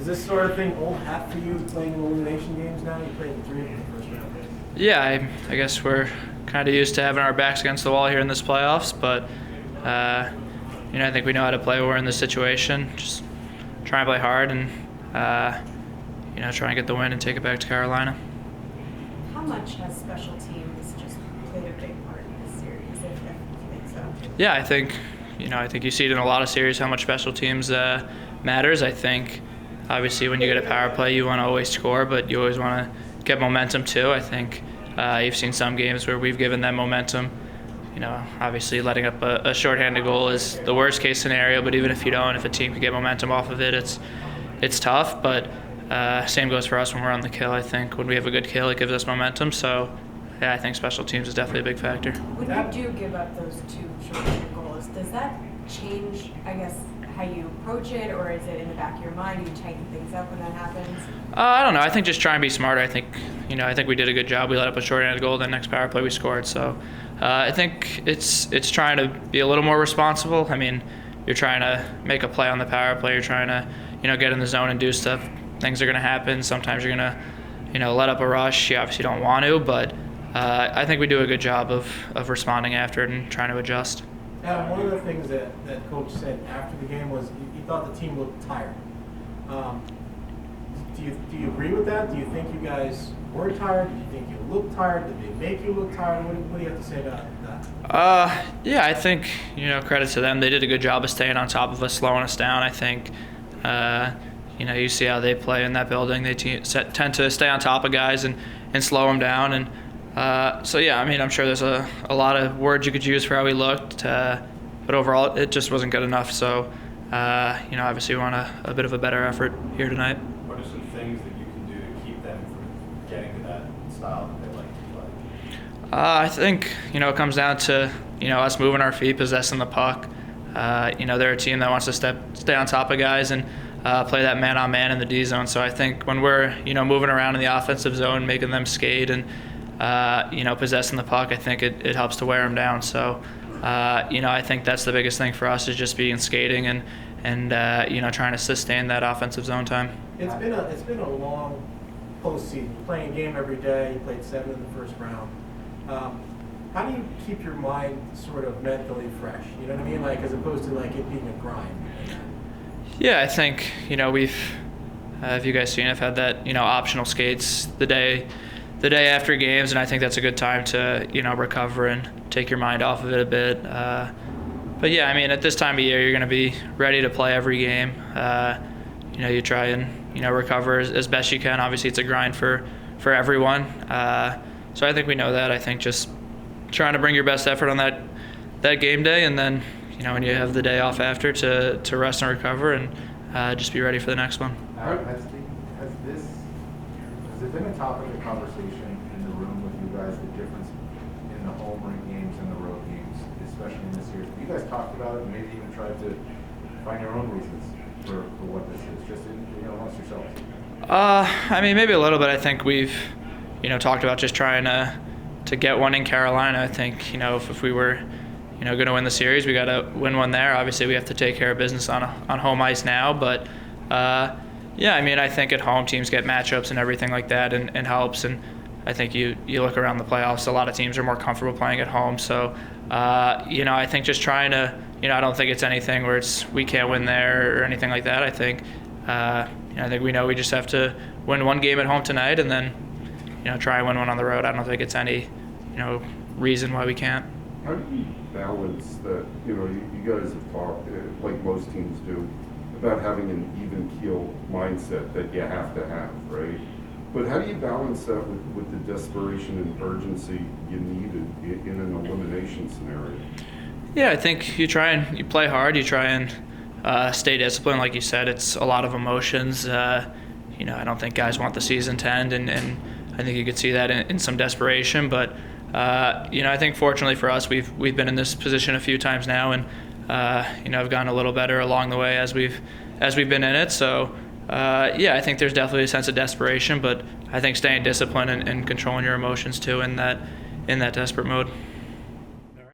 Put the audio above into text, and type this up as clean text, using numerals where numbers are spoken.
this sort of thing old hat for you playing in elimination games now? You played in 3 of the first round. Yeah, I guess we're kind of used to having our backs against the wall here in this playoffs, but I think we know how to play when we're in this situation. Just try and play hard and try and get the win and take it back to Carolina. How much has special teams just played a big part in this series, if you think so? Yeah, I think you see it in a lot of series how much special teams matters. I think obviously when you get a power play, you want to always score, but you always want to get momentum too. I think you've seen some games where we've given them momentum. Obviously letting up a shorthanded goal is the worst case scenario, but even if you don't, if a team can get momentum off of it, it's tough. But same goes for us when we're on the kill. I think when we have a good kill, it gives us momentum. So yeah, I think special teams is definitely a big factor. When you do give up those 2 shorthanded goals, does that change, I guess, how you approach it, or is it in the back of your mind? Do you tighten things up when that happens? I don't know. I think just try and be smarter. I think we did a good job. We let up a shorthanded goal. Then next power play we scored. So I think it's trying to be a little more responsible. I mean, you're trying to make a play on the power play. You're trying to get in the zone and do stuff. Things are going to happen. Sometimes you're going to let up a rush. You obviously don't want to, but I think we do a good job of responding after it and trying to adjust. Adam, one of the things that Coach said after the game was he thought the team looked tired. Do you agree with that? Do you think you guys were tired? Do you think you looked tired? Did they make you look tired? What do you have to say about that? Yeah, I think credit to them. They did a good job of staying on top of us, slowing us down. I think you see how they play in that building. They tend to stay on top of guys and slow them down. And so yeah, I mean, I'm sure there's a lot of words you could use for how we looked, but overall it just wasn't good enough. So obviously we want a bit of a better effort here tonight. What are some things that you can do to keep them from getting to that style that they like to play? I think it comes down to us moving our feet, possessing the puck. They're a team that wants to stay on top of guys and play that man-on-man in the D zone. So I think when we're moving around in the offensive zone, making them skate and possessing the puck, I think it helps to wear them down. So I think that's the biggest thing for us is just being skating and trying to sustain that offensive zone time. It's been a long postseason. You're playing a game every day. You played 7 in the first round. How do you keep your mind sort of mentally fresh? You know what I mean? Like as opposed to like it being a grind. Yeah, I think we've have you guys seen? I've had that optional skates the day after games, and I think that's a good time to recover and take your mind off of it a bit. But yeah, I mean at this time of year you're going to be ready to play every game. You try and recover as best you can. Obviously it's a grind for everyone. So I think we know that. I think just trying to bring your best effort on that game day, and then when you have the day off after to rest and recover and just be ready for the next one. Has it been a topic of conversation in the room with you guys, the difference in the home rink games and the road games, especially in this year? Have you guys talked about it and maybe even tried to find your own reasons for what this is, just amongst yourselves? I mean, maybe a little bit. I think we've talked about just trying to get one in Carolina. I think if we were going to win the series, we got to win one there. Obviously we have to take care of business on home ice now, but yeah, I mean, I think at home teams get matchups and everything like that and helps. And I think you look around the playoffs, a lot of teams are more comfortable playing at home. So, I think just trying to, I don't think it's anything where we can't win there or anything like that. I think, we know we just have to win one game at home tonight and then, try and win one on the road. I don't think it's any, reason why we can't. How do you balance that? You guys have talked, like most teams do, about having an even keel mindset that you have to have, right? But how do you balance that with the desperation and urgency you need in an elimination scenario? Yeah, I think you play hard, you try and stay disciplined. Like you said, it's a lot of emotions. I don't think guys want the season to end, and I think you could see that in some desperation. But I think fortunately for us, we've been in this position a few times now, and I've gotten a little better along the way as we've been in it. So I think there's definitely a sense of desperation, but I think staying disciplined and controlling your emotions too in that desperate mode.